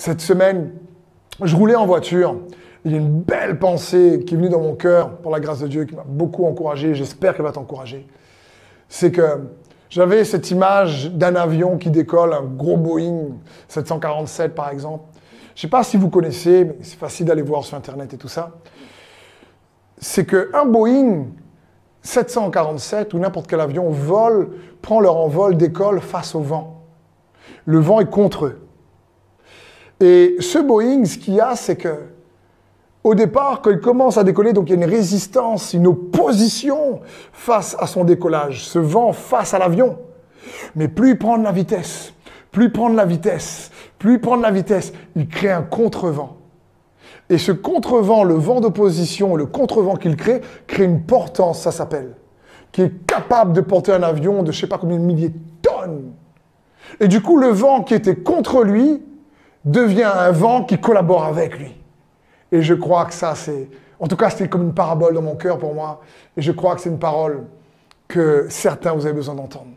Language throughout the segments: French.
Cette semaine, je roulais en voiture. Il y a une belle pensée qui est venue dans mon cœur, pour la grâce de Dieu, qui m'a beaucoup encouragé. J'espère qu'elle va t'encourager. C'est que j'avais cette image d'un avion qui décolle, un gros Boeing 747 par exemple. Je ne sais pas si vous connaissez, mais c'est facile d'aller voir sur Internet et tout ça. C'est qu'un Boeing 747 ou n'importe quel avion prend leur envol, décolle face au vent. Le vent est contre eux. Et ce Boeing, ce qu'il y a, c'est que au départ, quand il commence à décoller, donc il y a une résistance, une opposition face à son décollage, ce vent face à l'avion. Mais plus il prend de la vitesse, plus il prend de la vitesse, plus il prend de la vitesse, il crée un contre-vent. Et ce contre-vent, le vent d'opposition, le contre-vent qu'il crée une portance, ça s'appelle, qui est capable de porter un avion de je ne sais pas combien de milliers de tonnes. Et du coup, le vent qui était contre lui devient un vent qui collabore avec lui. Et je crois que ça, c'est... En tout cas, c'était comme une parabole dans mon cœur pour moi. Et je crois que c'est une parole que certains, vous avez besoin d'entendre.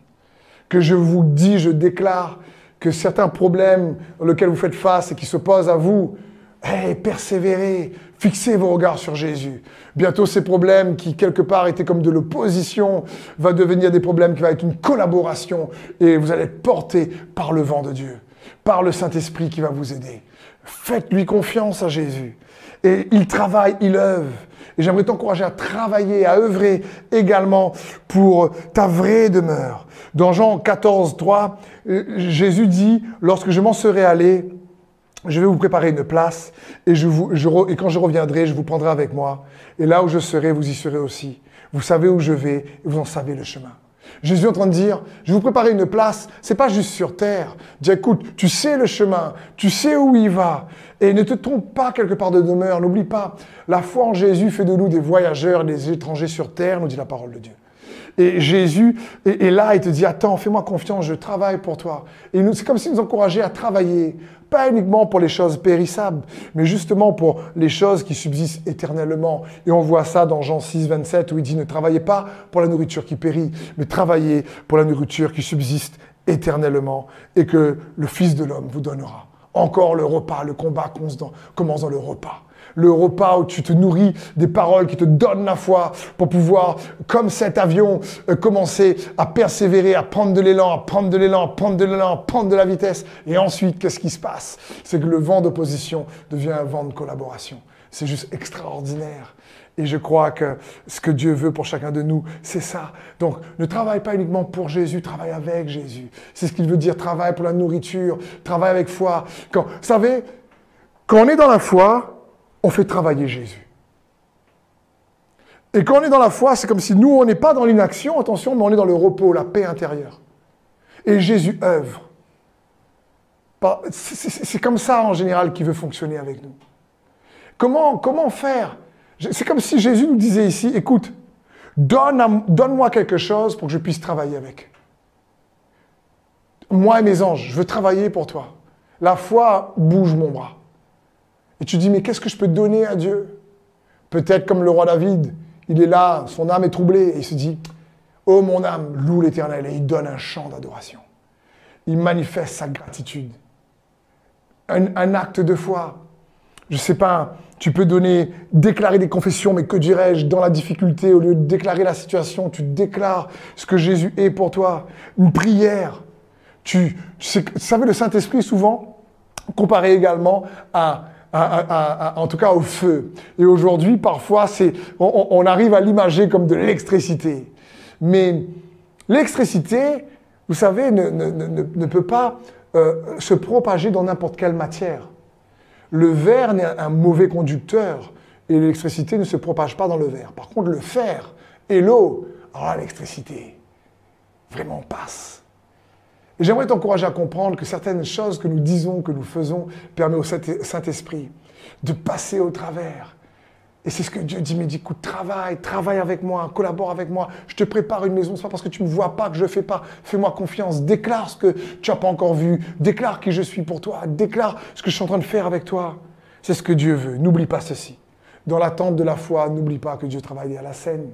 Que je vous dis, je déclare que certains problèmes auxquels vous faites face et qui se posent à vous, hey, persévérez, fixez vos regards sur Jésus. Bientôt, ces problèmes qui, quelque part, étaient comme de l'opposition, va devenir des problèmes qui vont être une collaboration. Et vous allez être portés par le vent de Dieu, par le Saint-Esprit qui va vous aider. Faites-lui confiance à Jésus. Et il travaille, il œuvre. Et j'aimerais t'encourager à travailler, à œuvrer également pour ta vraie demeure. Dans Jean 14, 3, Jésus dit, lorsque je m'en serai allé, je vais vous préparer une place et quand je reviendrai, je vous prendrai avec moi. Et là où je serai, vous y serez aussi. Vous savez où je vais et vous en savez le chemin. Jésus est en train de dire, je vais vous préparer une place, c'est pas juste sur terre. Dis, écoute, tu sais le chemin, tu sais où il va. Et ne te trompe pas quelque part de demeure, n'oublie pas. La foi en Jésus fait de nous des voyageurs, des étrangers sur terre, nous dit la parole de Dieu. Et Jésus est là, il te dit, attends, fais-moi confiance, je travaille pour toi. Et c'est comme s'il nous encourageait à travailler, pas uniquement pour les choses périssables, mais justement pour les choses qui subsistent éternellement. Et on voit ça dans Jean 6, 27, où il dit, ne travaillez pas pour la nourriture qui périt, mais travaillez pour la nourriture qui subsiste éternellement et que le Fils de l'homme vous donnera. Encore le repas, le combat commence dans le repas. Le repas où tu te nourris des paroles qui te donnent la foi pour pouvoir, comme cet avion, commencer à persévérer, à prendre de l'élan, à prendre de l'élan, à prendre de l'élan, à prendre de la vitesse. Et ensuite, qu'est-ce qui se passe? C'est que le vent d'opposition devient un vent de collaboration. C'est juste extraordinaire. Et je crois que ce que Dieu veut pour chacun de nous, c'est ça. Donc, ne travaille pas uniquement pour Jésus, travaille avec Jésus. C'est ce qu'il veut dire, travaille pour la nourriture, travaille avec foi. Vous savez, quand on est dans la foi, on fait travailler Jésus. Et quand on est dans la foi, c'est comme si nous, on n'est pas dans l'inaction, attention, mais on est dans le repos, la paix intérieure. Et Jésus œuvre. C'est comme ça, en général, qu'il veut fonctionner avec nous. Comment faire? C'est comme si Jésus nous disait ici, écoute, donne-moi quelque chose pour que je puisse travailler avec. Moi et mes anges, je veux travailler pour toi. La foi bouge mon bras. Et tu dis, mais qu'est-ce que je peux donner à Dieu? Peut-être comme le roi David, il est là, son âme est troublée, et il se dit, oh mon âme, loue l'Éternel, et il donne un chant d'adoration. Il manifeste sa gratitude. Un acte de foi. Je ne sais pas, tu peux déclarer des confessions, mais que dirais-je, dans la difficulté, au lieu de déclarer la situation, tu déclares ce que Jésus est pour toi. Une prière. Tu savez, le Saint-Esprit, souvent, comparé également en tout cas au feu. Et aujourd'hui, parfois, on arrive à l'imager comme de l'électricité. Mais l'électricité, vous savez, ne peut pas se propager dans n'importe quelle matière. Le verre est un mauvais conducteur et l'électricité ne se propage pas dans le verre. Par contre, le fer et l'eau, alors l'électricité, vraiment passe. Et j'aimerais t'encourager à comprendre que certaines choses que nous disons, que nous faisons, permettent au Saint-Esprit de passer au travers. Et c'est ce que Dieu dit, mais dit, écoute, travaille avec moi, collabore avec moi, je te prépare une maison, ce n'est pas parce que tu ne me vois pas que je ne fais pas, fais-moi confiance, déclare ce que tu n'as pas encore vu, déclare qui je suis pour toi, déclare ce que je suis en train de faire avec toi. C'est ce que Dieu veut, n'oublie pas ceci. Dans l'attente de la foi, n'oublie pas que Dieu travaille à la scène.